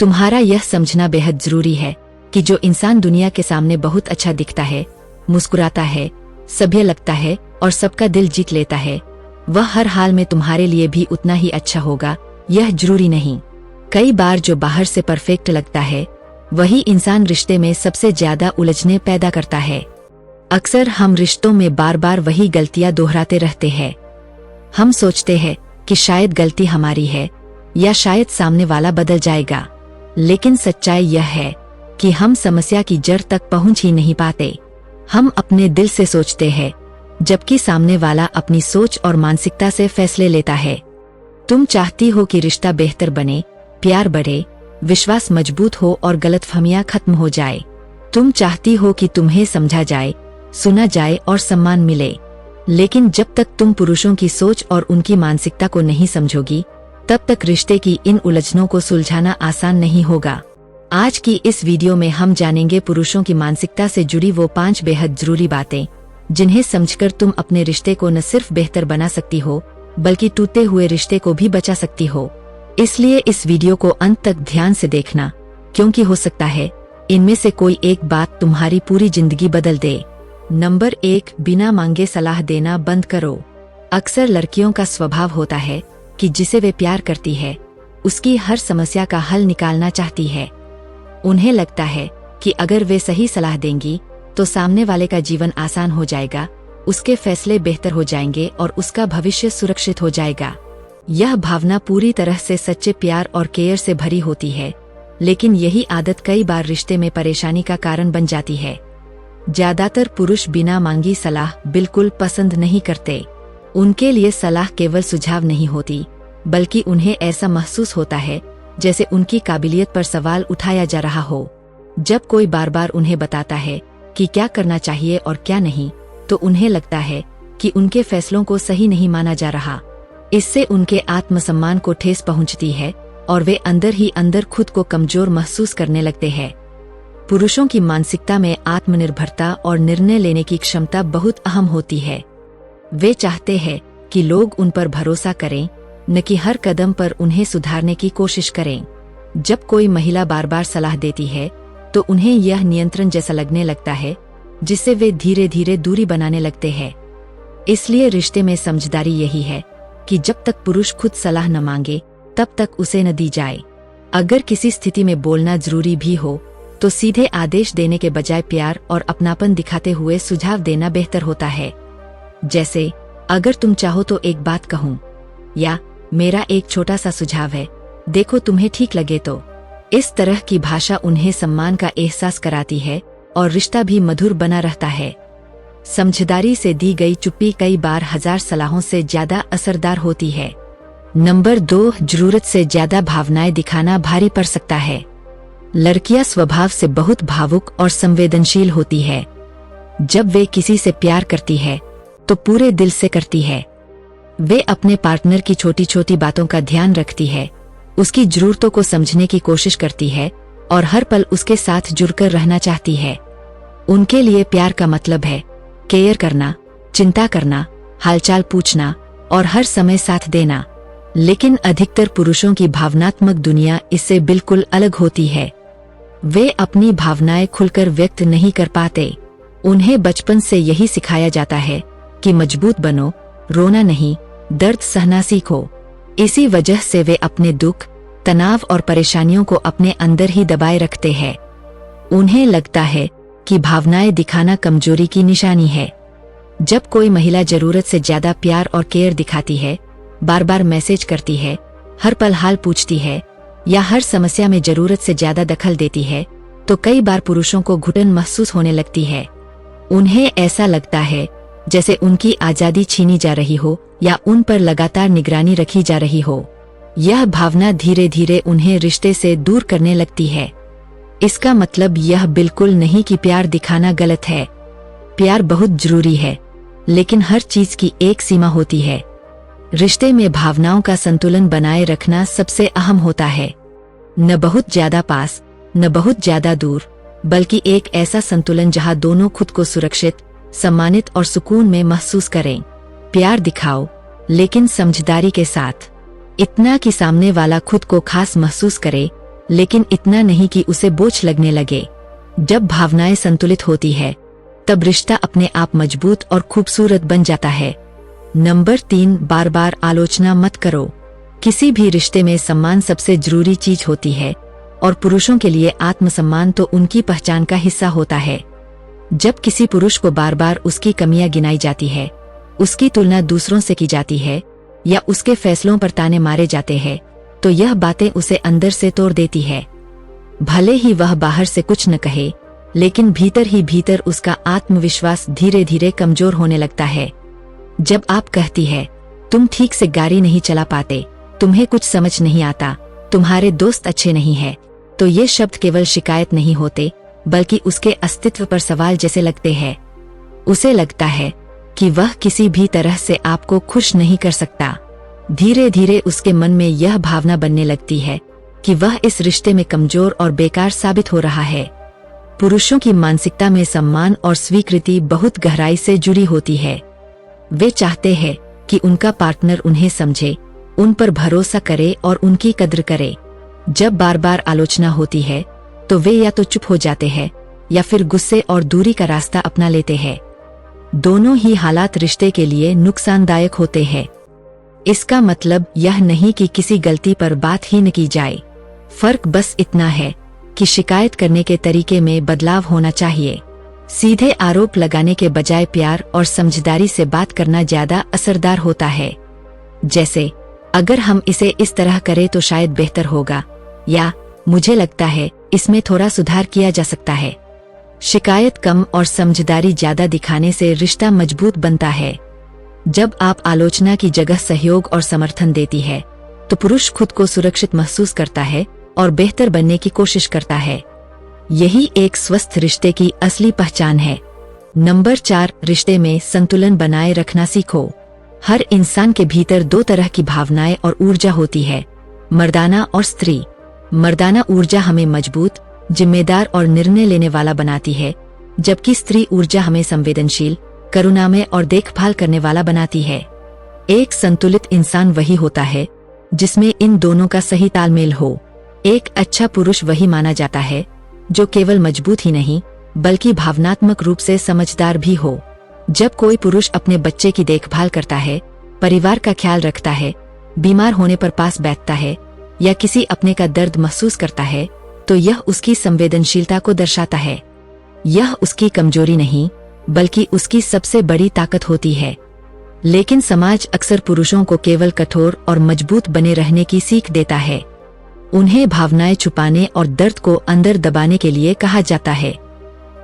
तुम्हारा यह समझना बेहद जरूरी है कि जो इंसान दुनिया के सामने बहुत अच्छा दिखता है, मुस्कुराता है, सभ्य लगता है और सबका दिल जीत लेता है, वह हर हाल में तुम्हारे लिए भी उतना ही अच्छा होगा, यह जरूरी नहीं। कई बार जो बाहर से परफेक्ट लगता है वही इंसान रिश्ते में सबसे ज्यादा उलझने पैदा करता है। अक्सर हम रिश्तों में बार बार वही गलतियां दोहराते रहते हैं। हम सोचते हैं कि शायद गलती हमारी है या शायद सामने वाला बदल जाएगा, लेकिन सच्चाई यह है कि हम समस्या की जड़ तक पहुंच ही नहीं पाते। हम अपने दिल से सोचते हैं, जबकि सामने वाला अपनी सोच और मानसिकता से फैसले लेता है। तुम चाहती हो कि रिश्ता बेहतर बने, प्यार बढ़े, विश्वास मजबूत हो और गलतफहमियां खत्म हो जाए। तुम चाहती हो कि तुम्हें समझा जाए, सुना जाए और सम्मान मिले। लेकिन जब तक तुम पुरुषों की सोच और उनकी मानसिकता को नहीं समझोगी, तब तक रिश्ते की इन उलझनों को सुलझाना आसान नहीं होगा। आज की इस वीडियो में हम जानेंगे पुरुषों की मानसिकता से जुड़ी वो 5 बेहद जरूरी बातें, जिन्हें समझकर तुम अपने रिश्ते को न सिर्फ बेहतर बना सकती हो, बल्कि टूटे हुए रिश्ते को भी बचा सकती हो। इसलिए इस वीडियो को अंत तक ध्यान से देखना, क्योंकि हो सकता है इनमें से कोई एक बात तुम्हारी पूरी जिंदगी बदल दे। नंबर 1, बिना मांगे सलाह देना बंद करो। अक्सर लड़कियों का स्वभाव होता है कि जिसे वे प्यार करती है, उसकी हर समस्या का हल निकालना चाहती है। उन्हें लगता है कि अगर वे सही सलाह देंगी तो सामने वाले का जीवन आसान हो जाएगा, उसके फैसले बेहतर हो जाएंगे और उसका भविष्य सुरक्षित हो जाएगा। यह भावना पूरी तरह से सच्चे प्यार और केयर से भरी होती है, लेकिन यही आदत कई बार रिश्ते में परेशानी का कारण बन जाती है। ज्यादातर पुरुष बिना मांगी सलाह बिल्कुल पसंद नहीं करते। उनके लिए सलाह केवल सुझाव नहीं होती, बल्कि उन्हें ऐसा महसूस होता है जैसे उनकी काबिलियत पर सवाल उठाया जा रहा हो। जब कोई बार बार उन्हें बताता है कि क्या करना चाहिए और क्या नहीं, तो उन्हें लगता है कि उनके फैसलों को सही नहीं माना जा रहा। इससे उनके आत्मसम्मान को ठेस पहुंचती है और वे अंदर ही अंदर खुद को कमजोर महसूस करने लगते हैं। पुरुषों की मानसिकता में आत्मनिर्भरता और निर्णय लेने की क्षमता बहुत अहम होती है। वे चाहते हैं कि लोग उन पर भरोसा करें, न कि हर कदम पर उन्हें सुधारने की कोशिश करें। जब कोई महिला बार बार सलाह देती है तो उन्हें यह नियंत्रण जैसा लगने लगता है, जिससे वे धीरे धीरे दूरी बनाने लगते हैं। इसलिए रिश्ते में समझदारी यही है कि जब तक पुरुष खुद सलाह न मांगे, तब तक उसे न दी जाए। अगर किसी स्थिति में बोलना जरूरी भी हो, तो सीधे आदेश देने के बजाय प्यार और अपनापन दिखाते हुए सुझाव देना बेहतर होता है। जैसे, अगर तुम चाहो तो एक बात कहूँ, या मेरा एक छोटा सा सुझाव है, देखो तुम्हें ठीक लगे तो। इस तरह की भाषा उन्हें सम्मान का एहसास कराती है और रिश्ता भी मधुर बना रहता है। समझदारी से दी गई चुप्पी कई बार 1000 सलाहों से ज्यादा असरदार होती है। नंबर 2, जरूरत से ज्यादा भावनाएं दिखाना भारी पड़ सकता है। लड़कियां स्वभाव से बहुत भावुक और संवेदनशील होती है। जब वे किसी से प्यार करती है तो पूरे दिल से करती है। वे अपने पार्टनर की छोटी छोटी बातों का ध्यान रखती है, उसकी जरूरतों को समझने की कोशिश करती है और हर पल उसके साथ जुड़कर रहना चाहती है। उनके लिए प्यार का मतलब है केयर करना, चिंता करना, हालचाल पूछना और हर समय साथ देना। लेकिन अधिकतर पुरुषों की भावनात्मक दुनिया इससे बिल्कुल अलग होती है। वे अपनी भावनाएं खुलकर व्यक्त नहीं कर पाते। उन्हें बचपन से यही सिखाया जाता है कि मजबूत बनो, रोना नहीं, दर्द सहना सीखो। इसी वजह से वे अपने दुख, तनाव और परेशानियों को अपने अंदर ही दबाए रखते हैं। उन्हें लगता है कि भावनाएं दिखाना कमजोरी की निशानी है। जब कोई महिला जरूरत से ज्यादा प्यार और केयर दिखाती है, बार बार मैसेज करती है, हर पल हाल पूछती है या हर समस्या में जरूरत से ज्यादा दखल देती है, तो कई बार पुरुषों को घुटन महसूस होने लगती है। उन्हें ऐसा लगता है जैसे उनकी आजादी छीनी जा रही हो या उन पर लगातार निगरानी रखी जा रही हो। यह भावना धीरे धीरे उन्हें रिश्ते से दूर करने लगती है। इसका मतलब यह बिल्कुल नहीं कि प्यार दिखाना गलत है। प्यार बहुत जरूरी है, लेकिन हर चीज की एक सीमा होती है। रिश्ते में भावनाओं का संतुलन बनाए रखना सबसे अहम होता है। न बहुत ज्यादा पास, न बहुत ज्यादा दूर, बल्कि एक ऐसा संतुलन जहां दोनों खुद को सुरक्षित, सम्मानित और सुकून में महसूस करें। प्यार दिखाओ, लेकिन समझदारी के साथ। इतना कि सामने वाला खुद को खास महसूस करे लेकिन इतना नहीं कि उसे बोझ लगने लगे। जब भावनाएं संतुलित होती है तब रिश्ता अपने आप मजबूत और खूबसूरत बन जाता है। नंबर 3, बार बार आलोचना मत करो। किसी भी रिश्ते में सम्मान सबसे जरूरी चीज होती है और पुरुषों के लिए आत्मसम्मान तो उनकी पहचान का हिस्सा होता है। जब किसी पुरुष को बार बार उसकी कमियां गिनाई जाती है, उसकी तुलना दूसरों से की जाती है या उसके फैसलों पर ताने मारे जाते हैं, तो यह बातें उसे अंदर से तोड़ देती है। भले ही वह बाहर से कुछ न कहे, लेकिन भीतर ही भीतर उसका आत्मविश्वास धीरे धीरे कमजोर होने लगता है। जब आप कहती है, तुम ठीक से गाड़ी नहीं चला पाते, तुम्हें कुछ समझ नहीं आता, तुम्हारे दोस्त अच्छे नहीं हैं, तो ये शब्द केवल शिकायत नहीं होते, बल्कि उसके अस्तित्व पर सवाल जैसे लगते हैं। उसे लगता है कि वह किसी भी तरह से आपको खुश नहीं कर सकता। धीरे धीरे उसके मन में यह भावना बनने लगती है कि वह इस रिश्ते में कमजोर और बेकार साबित हो रहा है। पुरुषों की मानसिकता में सम्मान और स्वीकृति बहुत गहराई से जुड़ी होती है। वे चाहते हैं कि उनका पार्टनर उन्हें समझे, उन पर भरोसा करे और उनकी कद्र करे। जब बार बार आलोचना होती है तो वे या तो चुप हो जाते हैं या फिर गुस्से और दूरी का रास्ता अपना लेते हैं। दोनों ही हालात रिश्ते के लिए नुकसानदायक होते हैं। इसका मतलब यह नहीं कि किसी गलती पर बात ही न की जाए। फर्क बस इतना है कि शिकायत करने के तरीके में बदलाव होना चाहिए। सीधे आरोप लगाने के बजाय प्यार और समझदारी से बात करना ज्यादा असरदार होता है। जैसे, अगर हम इसे इस तरह करें तो शायद बेहतर होगा, या मुझे लगता है इसमें थोड़ा सुधार किया जा सकता है। शिकायत कम और समझदारी ज्यादा दिखाने से रिश्ता मजबूत बनता है। जब आप आलोचना की जगह सहयोग और समर्थन देती है, तो पुरुष खुद को सुरक्षित महसूस करता है और बेहतर बनने की कोशिश करता है। यही एक स्वस्थ रिश्ते की असली पहचान है। नंबर 4, रिश्ते में संतुलन बनाए रखना सीखो। हर इंसान के भीतर 2 तरह की भावनाएं और ऊर्जा होती है, मर्दाना और स्त्री। मर्दाना ऊर्जा हमें मजबूत, जिम्मेदार और निर्णय लेने वाला बनाती है, जबकि स्त्री ऊर्जा हमें संवेदनशील, करुणामय और देखभाल करने वाला बनाती है। एक संतुलित इंसान वही होता है जिसमें इन दोनों का सही तालमेल हो। एक अच्छा पुरुष वही माना जाता है जो केवल मजबूत ही नहीं, बल्कि भावनात्मक रूप से समझदार भी हो। जब कोई पुरुष अपने बच्चे की देखभाल करता है, परिवार का ख्याल रखता है, बीमार होने पर पास बैठता है या किसी अपने का दर्द महसूस करता है, तो यह उसकी संवेदनशीलता को दर्शाता है। यह उसकी कमजोरी नहीं, बल्कि उसकी सबसे बड़ी ताकत होती है। लेकिन समाज अक्सर पुरुषों को केवल कठोर और मजबूत बने रहने की सीख देता है। उन्हें भावनाएं छुपाने और दर्द को अंदर दबाने के लिए कहा जाता है।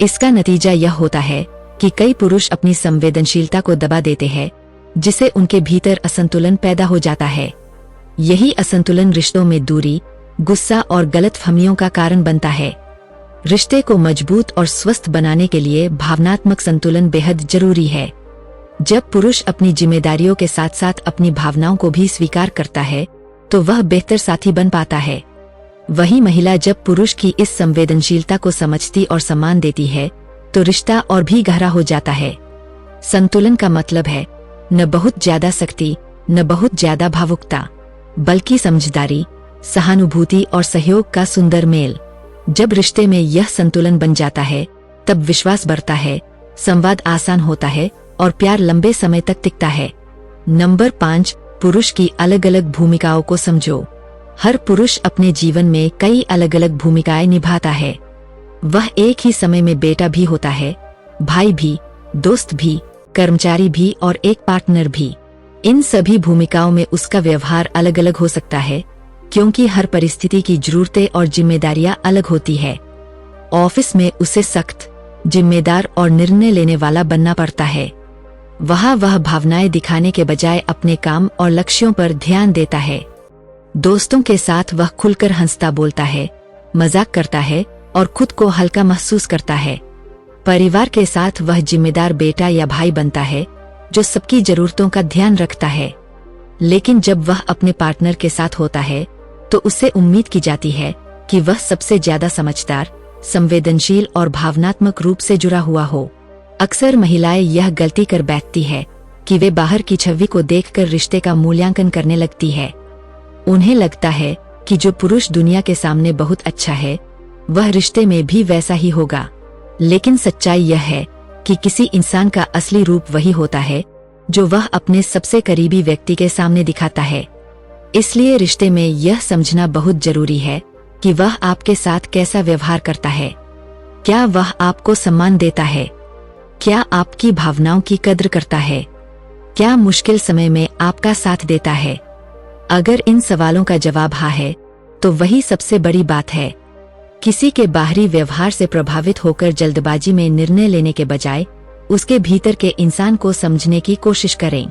इसका नतीजा यह होता है कि कई पुरुष अपनी संवेदनशीलता को दबा देते हैं, जिससे उनके भीतर असंतुलन पैदा हो जाता है। यही असंतुलन रिश्तों में दूरी, गुस्सा और गलतफहमियों का कारण बनता है। रिश्ते को मजबूत और स्वस्थ बनाने के लिए भावनात्मक संतुलन बेहद जरूरी है। जब पुरुष अपनी जिम्मेदारियों के साथ साथ अपनी भावनाओं को भी स्वीकार करता है, तो वह बेहतर साथी बन पाता है। वही महिला जब पुरुष की इस संवेदनशीलता को समझती और सम्मान देती है, तो रिश्ता और भी गहरा हो जाता है। संतुलन का मतलब है न बहुत ज्यादा सख्ती, न बहुत ज्यादा भावुकता, बल्कि समझदारी, सहानुभूति और सहयोग का सुंदर मेल। जब रिश्ते में यह संतुलन बन जाता है, तब विश्वास बढ़ता है, संवाद आसान होता है और प्यार लंबे समय तक टिकता है। नंबर 5, पुरुष की अलग अलग भूमिकाओं को समझो। हर पुरुष अपने जीवन में कई अलग अलग भूमिकाएं निभाता है। वह एक ही समय में बेटा भी होता है, भाई भी, दोस्त भी, कर्मचारी भी और एक पार्टनर भी। इन सभी भूमिकाओं में उसका व्यवहार अलग अलग हो सकता है, क्योंकि हर परिस्थिति की जरूरतें और जिम्मेदारियां अलग होती है। ऑफिस में उसे सख्त, जिम्मेदार और निर्णय लेने वाला बनना पड़ता है। वह भावनाएं दिखाने के बजाय अपने काम और लक्ष्यों पर ध्यान देता है। दोस्तों के साथ वह खुलकर हंसता बोलता है, मजाक करता है और खुद को हल्का महसूस करता है। परिवार के साथ वह जिम्मेदार बेटा या भाई बनता है, जो सबकी जरूरतों का ध्यान रखता है। लेकिन जब वह अपने पार्टनर के साथ होता है, तो उससे उम्मीद की जाती है कि वह सबसे ज्यादा समझदार, संवेदनशील और भावनात्मक रूप से जुड़ा हुआ हो। अक्सर महिलाएं यह गलती कर बैठती है कि वे बाहर की छवि को देखकर रिश्ते का मूल्यांकन करने लगती है। उन्हें लगता है कि जो पुरुष दुनिया के सामने बहुत अच्छा है वह रिश्ते में भी वैसा ही होगा। लेकिन सच्चाई यह है कि किसी इंसान का असली रूप वही होता है जो वह अपने सबसे करीबी व्यक्ति के सामने दिखाता है। इसलिए रिश्ते में यह समझना बहुत जरूरी है कि वह आपके साथ कैसा व्यवहार करता है। क्या वह आपको सम्मान देता है? क्या आपकी भावनाओं की कद्र करता है? क्या मुश्किल समय में आपका साथ देता है? अगर इन सवालों का जवाब हाँ है तो वही सबसे बड़ी बात है। किसी के बाहरी व्यवहार से प्रभावित होकर जल्दबाजी में निर्णय लेने के बजाय उसके भीतर के इंसान को समझने की कोशिश करें।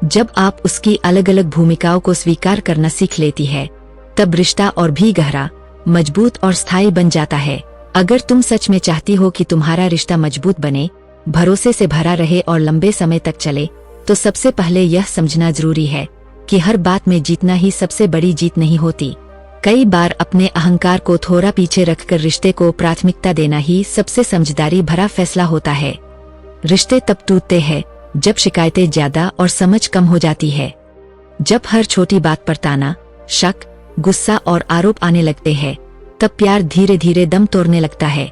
जब आप उसकी अलग अलग भूमिकाओं को स्वीकार करना सीख लेती है तब रिश्ता और भी गहरा, मजबूत और स्थायी बन जाता है। अगर तुम सच में चाहती हो कि तुम्हारा रिश्ता मजबूत बने, भरोसे से भरा रहे और लंबे समय तक चले, तो सबसे पहले यह समझना जरूरी है कि हर बात में जीतना ही सबसे बड़ी जीत नहीं होती। कई बार अपने अहंकार को थोड़ा पीछे रखकर रिश्ते को प्राथमिकता देना ही सबसे समझदारी भरा फैसला होता है। रिश्ते तब टूटते हैं जब शिकायतें ज्यादा और समझ कम हो जाती है। जब हर छोटी बात पर ताना, शक, गुस्सा और आरोप आने लगते हैं, तब प्यार धीरे धीरे दम तोड़ने लगता है।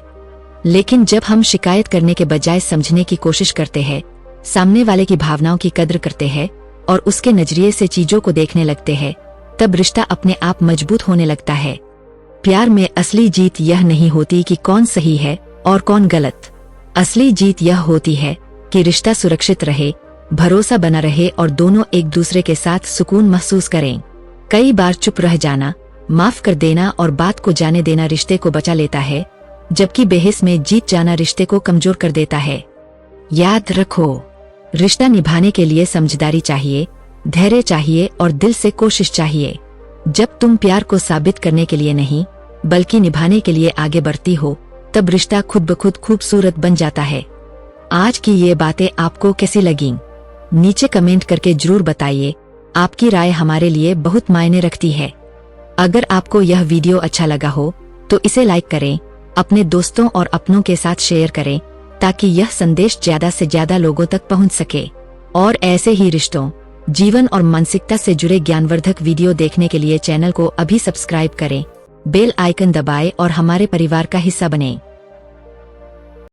लेकिन जब हम शिकायत करने के बजाय समझने की कोशिश करते हैं, सामने वाले की भावनाओं की कद्र करते हैं और उसके नजरिए से चीजों को देखने लगते हैं, तब रिश्ता अपने आप मजबूत होने लगता है। प्यार में असली जीत यह नहीं होती कि कौन सही है और कौन गलत। असली जीत यह होती है कि रिश्ता सुरक्षित रहे, भरोसा बना रहे और दोनों एक दूसरे के साथ सुकून महसूस करें। कई बार चुप रह जाना, माफ कर देना और बात को जाने देना रिश्ते को बचा लेता है, जबकि बहस में जीत जाना रिश्ते को कमजोर कर देता है। याद रखो, रिश्ता निभाने के लिए समझदारी चाहिए, धैर्य चाहिए और दिल से कोशिश चाहिए। जब तुम प्यार को साबित करने के लिए नहीं बल्कि निभाने के लिए आगे बढ़ती हो, तब रिश्ता खुद ब खुद खूबसूरत बन जाता है। आज की ये बातें आपको कैसी लगीं? नीचे कमेंट करके जरूर बताइए। आपकी राय हमारे लिए बहुत मायने रखती है। अगर आपको यह वीडियो अच्छा लगा हो तो इसे लाइक करें, अपने दोस्तों और अपनों के साथ शेयर करें ताकि यह संदेश ज्यादा से ज्यादा लोगों तक पहुंच सके। और ऐसे ही रिश्तों, जीवन और मानसिकता से जुड़े ज्ञानवर्धक वीडियो देखने के लिए चैनल को अभी सब्सक्राइब करें, बेल आइकन दबाएं और हमारे परिवार का हिस्सा बनें।